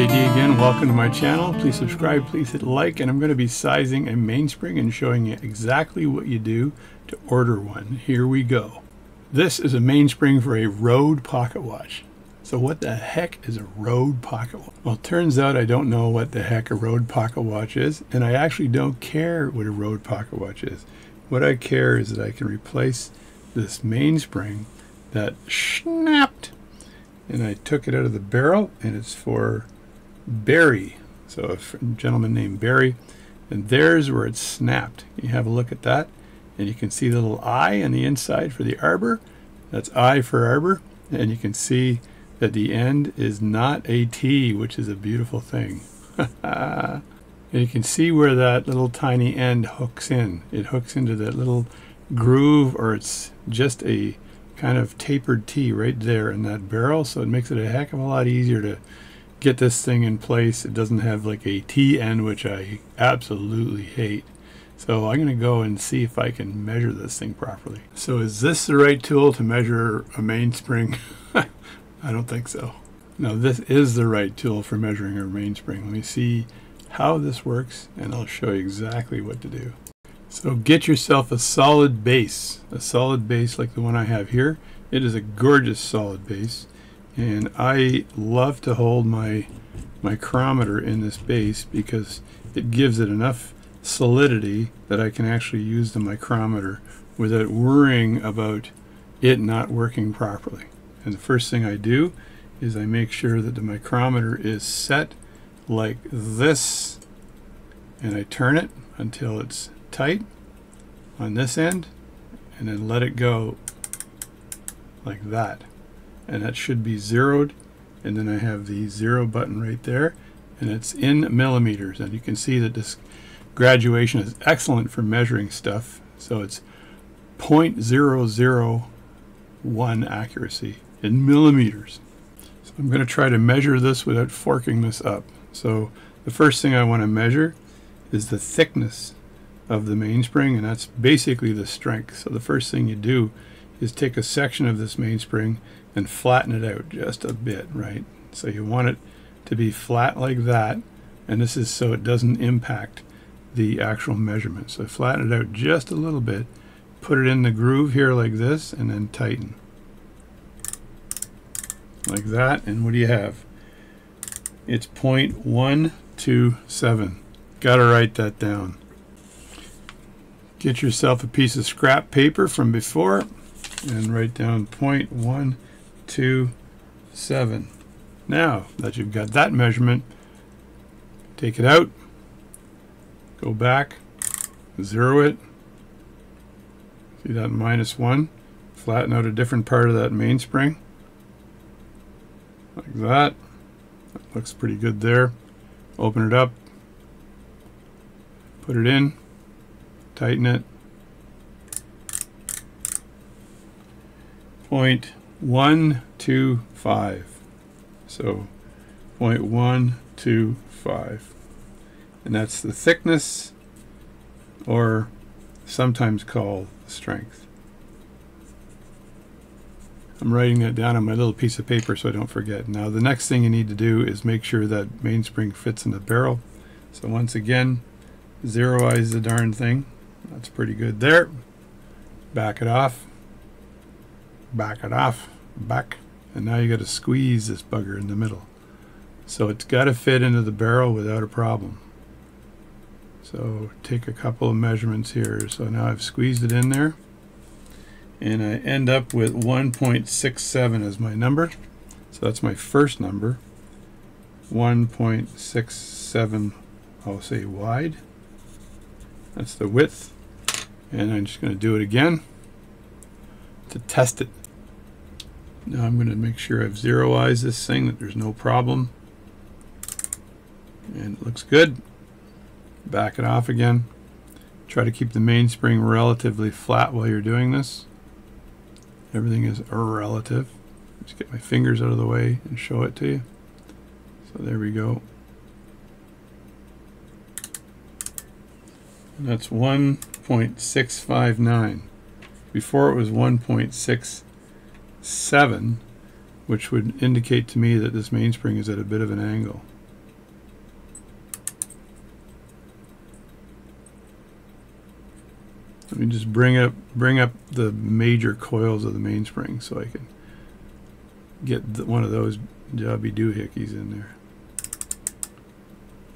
JD again. Welcome to my channel. Please subscribe, please hit like, and I'm going to be sizing a mainspring and showing you exactly what you do to order one. Here we go. This is a mainspring for a road pocket watch. So what the heck is a road pocket watch? Well, it turns out I don't know what the heck a road pocket watch is, and I actually don't care what a road pocket watch is. What I care is that I can replace this mainspring that snapped, and I took it out of the barrel, and it's for Barry. So a gentleman named Barry, and there's where it snapped. You have a look at that, and you can see the little eye on the inside for the arbor. That's I for arbor, and you can see that the end is not a T, which is a beautiful thing. And you can see where that little tiny end hooks in. It hooks into that little groove, or it's just a kind of tapered T right there in that barrel, so it makes it a heck of a lot easier to get this thing in place. It doesn't have like a T end, which I absolutely hate. So I'm going to go and see if I can measure this thing properly. So is this the right tool to measure a mainspring? I don't think so. No, this is the right tool for measuring a mainspring. Let me see how this works, and I'll show you exactly what to do. So get yourself a solid base like the one I have here. It is a gorgeous solid base, and I love to hold my micrometer in this base because it gives it enough solidity that I can actually use the micrometer without worrying about it not working properly. And the first thing I do is I make sure that the micrometer is set like this, and I turn it until it's tight on this end, and then let it go like that, and that should be zeroed. And then I have the zero button right there, and it's in millimeters, and you can see that this graduation is excellent for measuring stuff. So it's 0.001 accuracy in millimeters. So I'm going to try to measure this without forking this up. So the first thing I want to measure is the thickness of the mainspring, and that's basically the strength. So the first thing you do is take a section of this mainspring and flatten it out just a bit, right? So you want it to be flat like that, and this is so it doesn't impact the actual measurement. So flatten it out just a little bit, put it in the groove here like this, and then tighten like that. And what do you have? It's 0.127. Gotta write that down. Get yourself a piece of scrap paper from before and write down 0.127. Now that you've got that measurement, take it out, go back, zero it. See that -1? Flatten out a different part of that mainspring like that. That looks pretty good there. Open it up, put it in, tighten it. 0.125. So 0.125. And that's the thickness, or sometimes called strength. I'm writing that down on my little piece of paper so I don't forget. Now the next thing you need to do is make sure that mainspring fits in the barrel. So once again, zeroize the darn thing. That's pretty good there. Back it off. Back it off. Back. And now you got to squeeze this bugger in the middle. So it's got to fit into the barrel without a problem. So take a couple of measurements here. So now I've squeezed it in there, and I end up with 1.67 as my number. So that's my first number. 1.67, I'll say wide. That's the width. And I'm just going to do it again to test it. Now I'm going to make sure I've zeroized this thing, that there's no problem. And it looks good. Back it off again. Try to keep the mainspring relatively flat while you're doing this. Everything is relative. Just get my fingers out of the way and show it to you. So there we go. And that's 1.659. Before it was 1.67, which would indicate to me that this mainspring is at a bit of an angle. me just bring up the major coils of the mainspring so I can get one of those jobby doohickeys in there.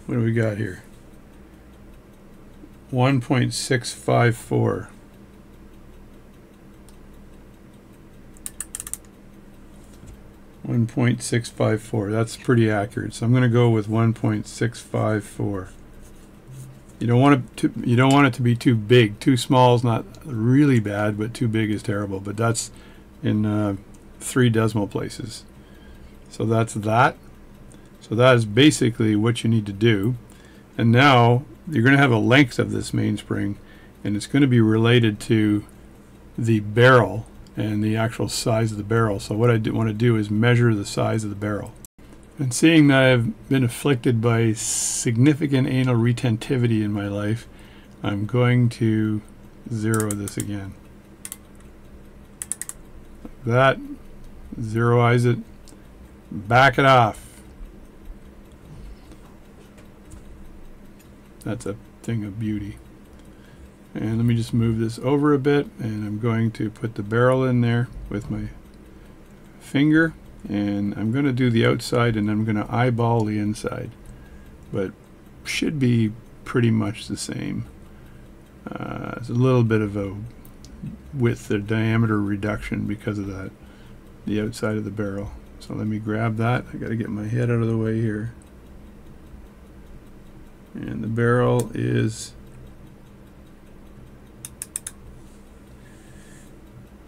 What do we got here? 1.654. 1.654. That's pretty accurate. So I'm going to go with 1.654. You don't want it to be too big. Too small is not really bad, but too big is terrible. But that's in 3 decimal places. So that's that. So that is basically what you need to do. And now you're going to have a length of this mainspring, and it's going to be related to the barrel and the actual size of the barrel. So what I want to do is measure the size of the barrel. And seeing that I've been afflicted by significant anal retentivity in my life, I'm going to zero this again. Like that. Zeroize it. Back it off. That's a thing of beauty. And let me just move this over a bit, and I'm going to put the barrel in there with my finger, and I'm going to do the outside, and I'm going to eyeball the inside, but should be pretty much the same. It's a little bit of a width or diameter reduction because of that, the outside of the barrel. So let me grab that. I got to get my head out of the way here. And the barrel is,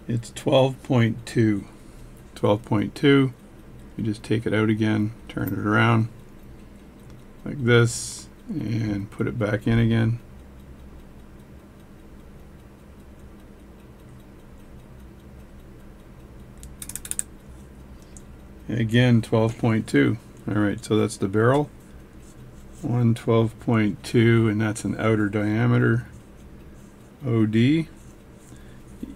it's 12.2. 12.2. You just take it out again, turn it around like this, and put it back in again. And again, 12.2. Alright, so that's the barrel. 112.2, and that's an outer diameter, OD. The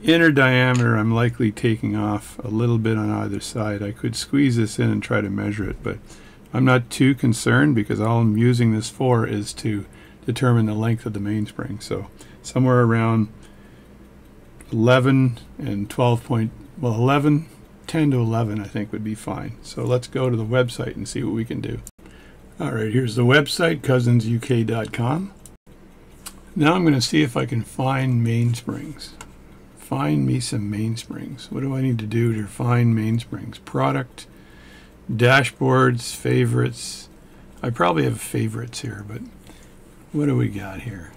inner diameter I'm likely taking off a little bit on either side. I could squeeze this in and try to measure it, but I'm not too concerned because all I'm using this for is to determine the length of the mainspring. So somewhere around 11 and 12 point, well 11, 10 to 11 I think would be fine. So let's go to the website and see what we can do. Alright, here's the website, cousinsuk.com. Now I'm going to see if I can find mainsprings. Find me some mainsprings. What do I need to do to find mainsprings? Product, dashboards, favorites. I probably have favorites here, but what do we got here?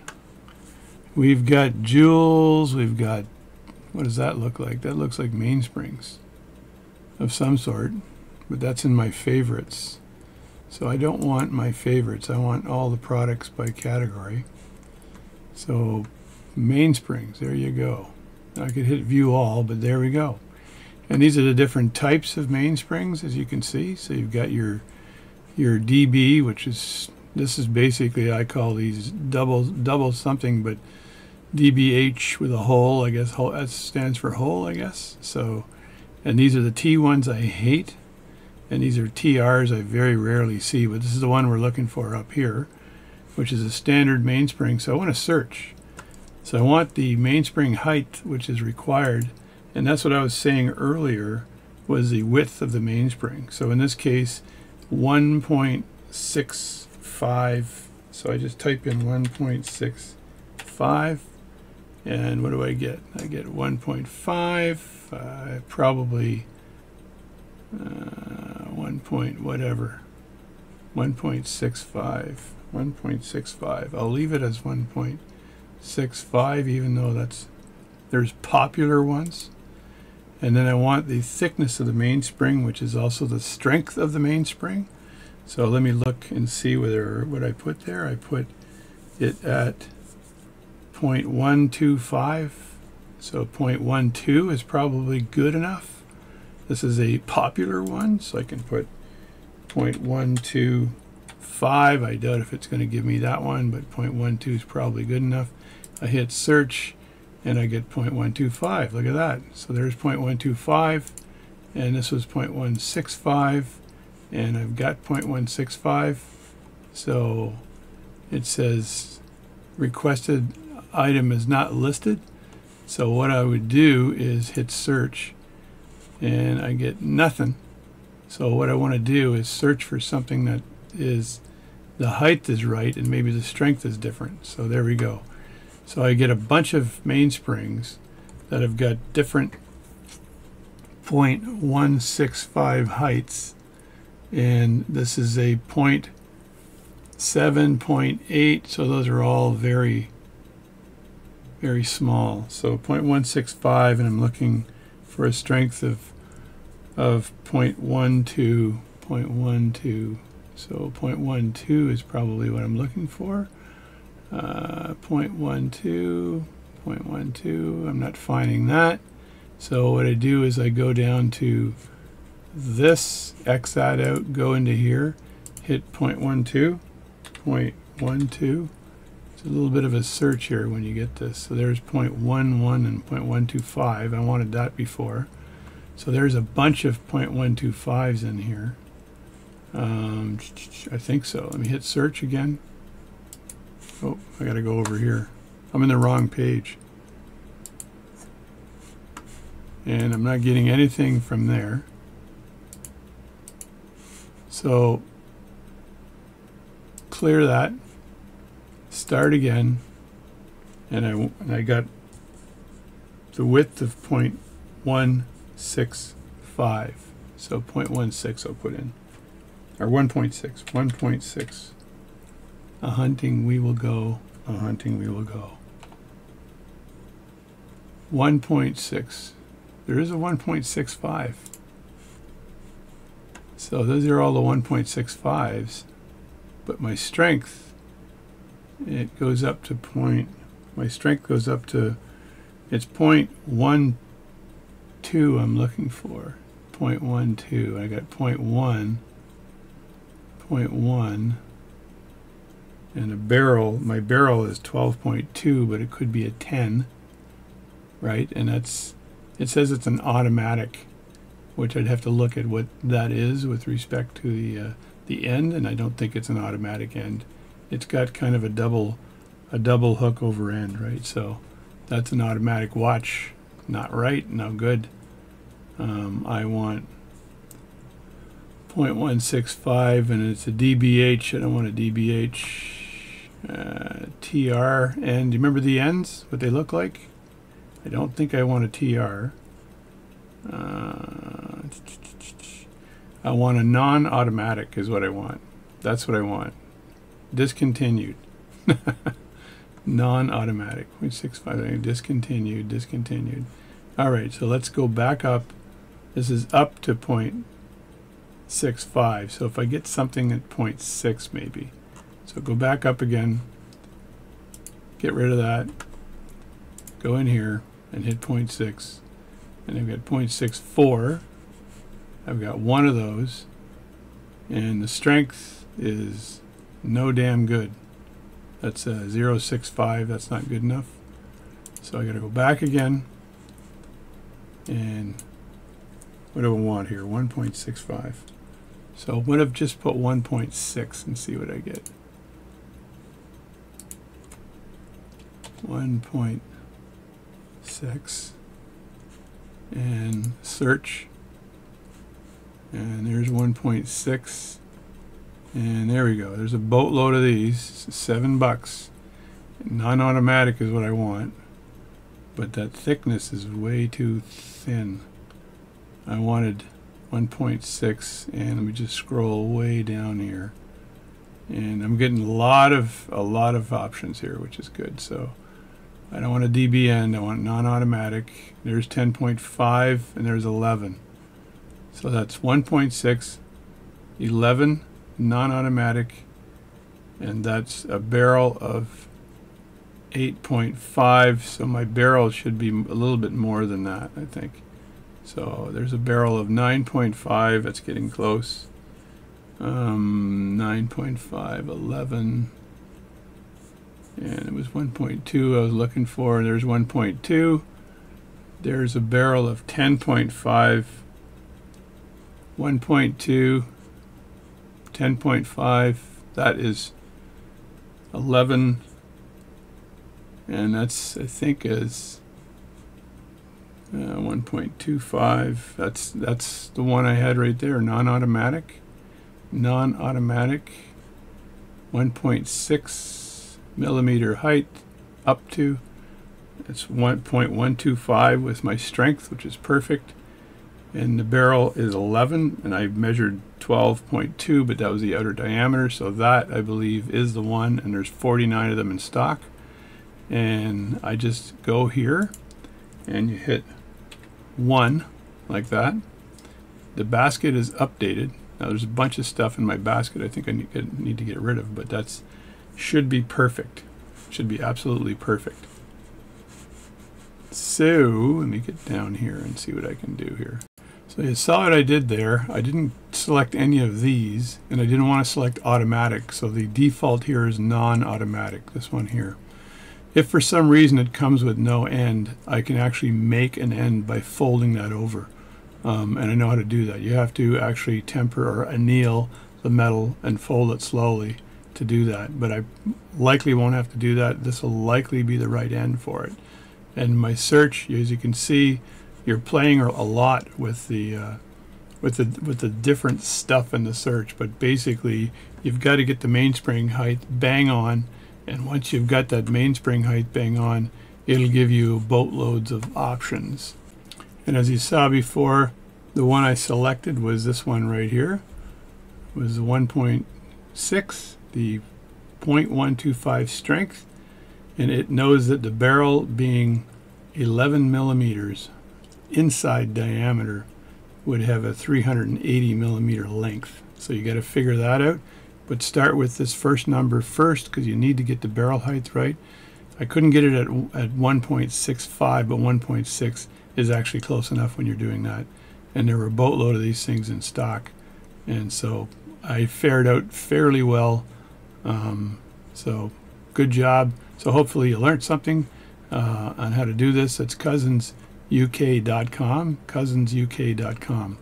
We've got jewels. We've got, what does that look like? That looks like mainsprings of some sort, but that's in my favorites. So I don't want my favorites. I want all the products by category. So mainsprings, there you go. I could hit view all, but there we go. And these are the different types of mainsprings, as you can see. So you've got your DB, which is, this is basically, I call these double something, but DBH with a hole, I guess. That stands for hole, I guess. So, and these are the T ones I hate, and these are TRs I very rarely see, but this is the one we're looking for up here, which is a standard mainspring. So I want to search. So I want the mainspring height, which is required, and that's what I was saying earlier, was the width of the mainspring. So in this case, 1.65. So I just type in 1.65, and what do I get? I get 1.5, probably 1 point whatever, 1.65. 1.65. I'll leave it as 1.65, even though there's popular ones. And then I want the thickness of the mainspring, which is also the strength of the mainspring. So let me look and see whether what I put there. I put it at 0.125. So 0.12 is probably good enough. This is a popular one, so I can put 0.125. I doubt if it's going to give me that one, but 0.12 is probably good enough. I hit search and I get 0.125. Look at that. So there's 0.125, and this was 0.165, and I've got 0.165. So it says requested item is not listed. So what I would do is hit search, and I get nothing. So what I want to do is search for something that is, the height is right and maybe the strength is different. So there we go. So I get a bunch of mainsprings that have got different 0.165 heights, and this is a 0.7, 0.8, so those are all very, very small. So 0.165, and I'm looking for a strength of 0.12, 0.12. So 0.12 is probably what I'm looking for. 0.12, 0.12, I'm not finding that. So what I do is I go down to this, X that out, go into here, hit 0.12, 0.12. It's a little bit of a search here when you get this. So there's 0.11 and 0.125. I wanted that before. So there's a bunch of 0.125s in here. I think so. Let me hit search again. Oh, I gotta go over here. I'm in the wrong page. And I'm not getting anything from there. So clear that, start again, and I got the width of 0.165. So 0.16 I'll put in, or 1.6, 1.6. A hunting we will go, a hunting we will go. 1.6. There is a 1.65. So those are all the 1.65s. But my strength, it goes up to my strength goes up to, it's 0.12 I'm looking for. 0.12. I got 0.1, 0.1. And a barrel, my barrel is 12.2, but it could be a 10, right? And that's, it says it's an automatic, which I'd have to look at what that is with respect to the end, and I don't think it's an automatic end. It's got kind of a double hook over end, right? So that's an automatic watch. Not right, no good. I want 0.165, and it's a DBH. I don't want a DBH. TR, and do you remember the ends, what they look like? I don't think I want a TR. I want a non-automatic is what I want. That's what I want. Discontinued. Non-automatic. 0.65, discontinued. All right, so let's go back up. This is up to 0.65. So if I get something at 0.6 maybe. So go back up again, get rid of that, go in here and hit 0.6, and I've got 0.64. I've got one of those, and the strength is no damn good. That's a 0.65, that's not good enough. So I gotta go back again, and what do I want here? 1.65. So what if just put 1.6 and see what I get? 1.6 and search, and there's 1.6, and there we go. There's a boatload of these. $7. Non-automatic is what I want, but that thickness is way too thin. I wanted 1.6, and let me just scroll way down here, and I'm getting a lot of options here, which is good. So I don't want a DB end, I want non-automatic. There's 10.5 and there's 11. So that's 1.6, 11 non-automatic, and that's a barrel of 8.5. So my barrel should be a little bit more than that, I think. So there's a barrel of 9.5, that's getting close. 9.5, 11. And it was 1.2 I was looking for. There's 1.2. There's a barrel of 10.5. 1.2. 10.5. That is 11. And that's, I think, is 1.25. That's the one I had right there. Non-automatic. 1.6 millimeter height up to. It's 1.125 with my strength, which is perfect. And the barrel is 11, and I measured 12.2, but that was the outer diameter, so that I believe is the one, and there's 49 of them in stock. And I just go here and you hit 1 like that. The basket is updated. Now there's a bunch of stuff in my basket I think I need to get rid of, but that's should be perfect. Should be absolutely perfect. So let me get down here and see what I can do here. So you saw what I did there. I didn't select any of these, and I didn't want to select automatic, so the default here is non-automatic, this one here. If for some reason it comes with no end, I can actually make an end by folding that over. And I know how to do that. You have to actually temper or anneal the metal and fold it slowly to do that. But I likely won't have to do that. This will likely be the right end for it. And my search, as you can see, you're playing a lot with the different stuff in the search. But basically, you've got to get the mainspring height bang on. And once you've got that mainspring height bang on, it'll give you boatloads of options. And as you saw before, the one I selected was this one right here. It was the 1.6, the 0.125 strength, and it knows that the barrel being 11 millimeters inside diameter would have a 380 millimeter length. So you got to figure that out. But start with this first number first, because you need to get the barrel height right. I couldn't get it at 1.65, but 1.6 is actually close enough when you're doing that. And there were a boatload of these things in stock, and so I fared out fairly well. So good job. So hopefully you learned something on how to do this. It's cousinsuk.com, cousinsuk.com.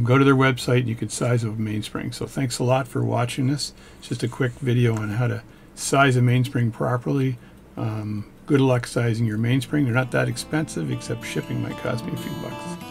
Go to their website and you can size a mainspring. So thanks a lot for watching this. It's just a quick video on how to size a mainspring properly. Good luck sizing your mainspring. They're not that expensive, except shipping might cost me a few bucks.